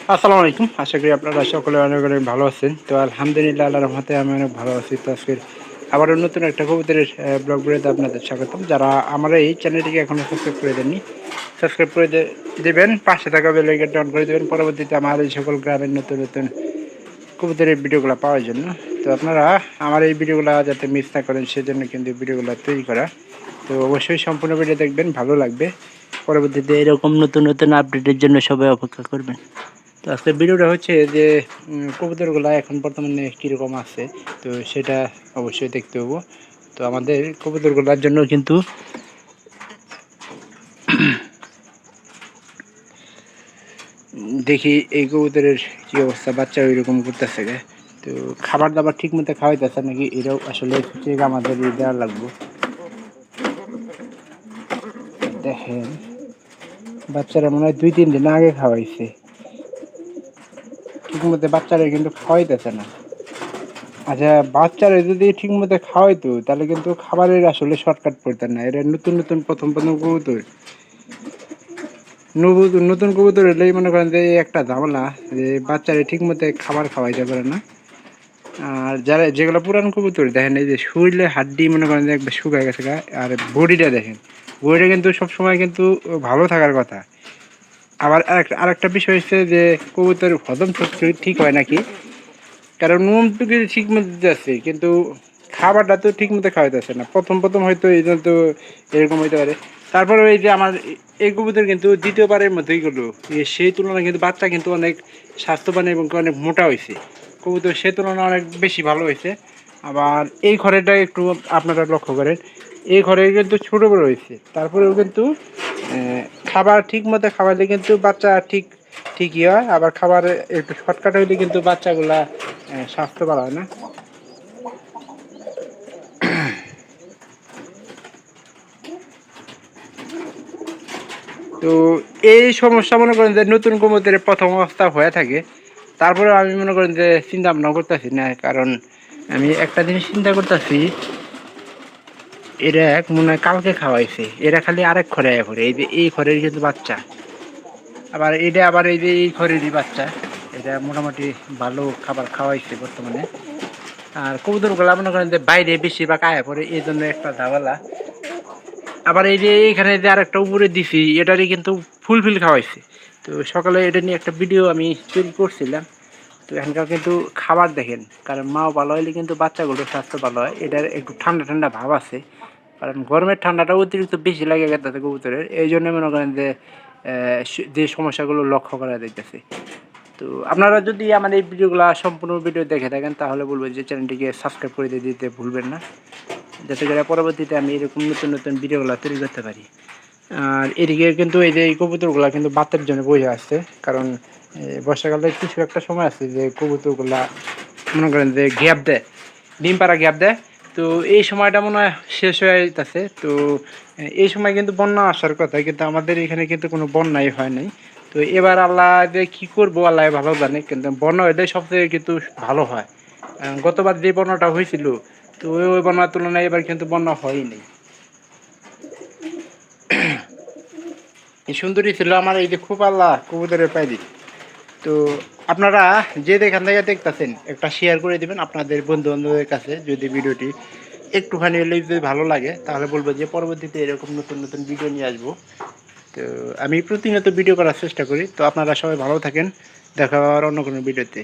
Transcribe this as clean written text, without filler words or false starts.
আসসালামু আলাইকুম। আশা করি আপনারা সকলে অনেক অনেক ভালো আছেন। তো আলহামদুলিল্লাহ আল্লাহর রহমতে আমি অনেক ভালো আছি। তো আজকের আবারও নতুন একটা কবুতরের ব্লগ ভিডিওতে আপনাদের স্বাগতম। যারা আমার এই চ্যানেলটিকে এখনও সাবস্ক্রাইব করে দেননি, সাবস্ক্রাইব করে দেবেন, পাশে থাকা বেল আইকনটা অন করে দেবেন পরবর্তীতে আমার এই সকল গ্রামের নতুন নতুন কবুতরের ভিডিওগুলো পাওয়ার জন্য। তো আপনারা আমার এই ভিডিওগুলো যাতে মিস না করেন সেজন্য কিন্তু ভিডিওগুলো তৈরি করা। তো অবশ্যই সম্পূর্ণ ভিডিও দেখবেন, ভালো লাগবে। পরবর্তীতে এরকম নতুন নতুন আপডেটের জন্য সবাই অপেক্ষা করবেন। তো আজকে ভিডিওটা হচ্ছে যে কবুতরগুলো এখন বর্তমানে কীরকম আছে, তো সেটা অবশ্যই দেখতে হবো। তো আমাদের কবুতরগুলোর জন্য কিন্তু দেখি এই কবুতরের কী অবস্থা, বাচ্চা ওইরকম করতেছে গে। তো খাবার দাবার ঠিক মতো খাওয়াইতেছে নাকি এটাও আসলে ঠিক আমাদের দেওয়া লাগবে। দেখেন বাচ্চারা মনে হয় 2-3 দিন আগে খাওয়াইছে, ঠিক মতো বাচ্চারা কিন্তু খাওয়াইতেছে না। আচ্ছা, বাচ্চারা যদি ঠিক মতো খাওয়াইতো তাহলে কিন্তু খাবারের আসলে শর্টকাট পড়তেন না। এরা নতুন নতুন প্রথম প্রথম কবুতর, নতুন কবুতর হলেই মনে করেন যে একটা ঝামেলা, যে বাচ্চারা ঠিক মতো খাবার খাওয়াইতে পারে না। আর যারা যেগুলো পুরান কবুতর দেখেন, এই যে শরীরে হাড্ডি মনে করেন যে একবার শুকায় গেছে গা। আর বডিটা দেখেন, বডিটা কিন্তু সবসময় কিন্তু ভালো থাকার কথা। আবার আরেকটা বিষয় হচ্ছে যে কবুতর হজম শক্তি ঠিক হয় নাকি, কারণ নুন তো কিছু ঠিক মতো দিতে আসছে কিন্তু খাবারটা তো ঠিক মতো খাওয়াইতেছে না। প্রথম প্রথম হয়তো এই জন্য তো এরকম হইতে পারে। তারপরে এই যে আমার এই কবুতর কিন্তু দ্বিতীয়বারের মতোই গেলো, সেই তুলনায় কিন্তু বাচ্চা কিন্তু অনেক স্বাস্থ্যবান এবং অনেক মোটা হয়েছে। কবুতর সে তুলনায় অনেক বেশি ভালো হয়েছে। আবার এই ঘরেটা একটু আপনারা লক্ষ্য করেন, এই ঘরে কিন্তু ছোটো বড়ো হয়েছে, তারপরেও কিন্তু খাবার ঠিক মতো খাওয়ালে কিন্তু বাচ্চা ঠিকই হয়। আবার খাবার একটু শর্টকাট হইলে কিন্তু বাচ্চাগুলা স্বাস্থ্য ভালো হয় না। তো এই সমস্যা মনে করেন যে নতুন কবুতরের প্রথম অবস্থা হয়ে থাকে। তারপরে আমি মনে করেন যে চিন্তা ভাবনা করতেছি না, কারণ আমি একটা জিনিস চিন্তা করতেছি, এরা মনে হয় কালকে খাওয়াইছে, এরা খালি আরেক ঘরে ঘরে, এই যে এই ঘরের কিন্তু বাচ্চা, আবার এটা আবার এই যে এই ঘরেরই বাচ্চা। এটা মোটামুটি ভালো খাবার খাওয়াইছে বর্তমানে। আর কবুতরগুলা মনে করেন যে বাইরে বেশিরভাগ আয়া পড়ে, এই জন্য একটা ঝামেলা। আবার এই যে এইখানে যে আরেকটা উপরে দিছি, এটারই কিন্তু ফুলফিল খাওয়াইছে। তো সকালে এটা নিয়ে একটা ভিডিও আমি তৈরি করছিলাম। তো এখানকার কিন্তু খাবার দেখেন, কারণ মাও ভালো হলে কিন্তু বাচ্চাগুলোর স্বাস্থ্য ভালো হয়। এটার একটু ঠান্ডা ঠান্ডা ভাব আছে, কারণ গরমের ঠান্ডাটা অতিরিক্ত বেশি লাগে গেছে কবুতরের। এই জন্য মনে করেন যে যে সমস্যাগুলো লক্ষ্য করা যাইতেছে। তো আপনারা যদি আমার এই ভিডিওগুলো সম্পূর্ণ ভিডিও দেখে থাকেন তাহলে বলবেন যে চ্যানেলটিকে সাবস্ক্রাইব করে দিতে ভুলবেন না, যাতে করে পরবর্তীতে আমি এরকম নতুন নতুন ভিডিওগুলো তৈরি করতে পারি। আর এদিকে কিন্তু এই যে এই কবুতরগুলো কিন্তু বাতের জন্য বসে আসছে, কারণ বর্ষাকালে কিছু একটা সময় আছে যে কবুতরগুলা মনে করেন যে গ্যাপ দেয়, ডিম পাড়া গ্যাপ দেয়। তো এই সময়টা মনে হয় শেষ হয়ে যেতেছে। তো এই সময় কিন্তু বন্যা আসার কথা, কিন্তু আমাদের এখানে কিন্তু কোনো বন্যাই হয় নাই। তো এবার আল্লাহ যে কী করবো আল্লাহ ভালো জানে, কিন্তু বন্যা হইলে সবথেকে কিন্তু ভালো হয়। গতবার যে বন্যাটা হয়েছিল, তো ওই বন্যার তুলনায় এবার কিন্তু বন্যা হয়ই নেই। এই সুন্দরী ছিল আমার এই যে খুব আল্লাহ কবুতরের পাইলি। তো আপনারা যে যেখান থেকে দেখতেছেন একটা শেয়ার করে দেবেন আপনাদের বন্ধু বান্ধবের কাছে, যদি ভিডিওটি একটুখানি হলে যদি ভালো লাগে তাহলে বলবো যে পরবর্তীতে এরকম নতুন নতুন ভিডিও নিয়ে আসবো। তো আমি প্রতিনিয়ত ভিডিও করার চেষ্টা করি। তো আপনারা সবাই ভালো থাকেন, দেখা হওয়ার অন্য কোনো ভিডিওতে।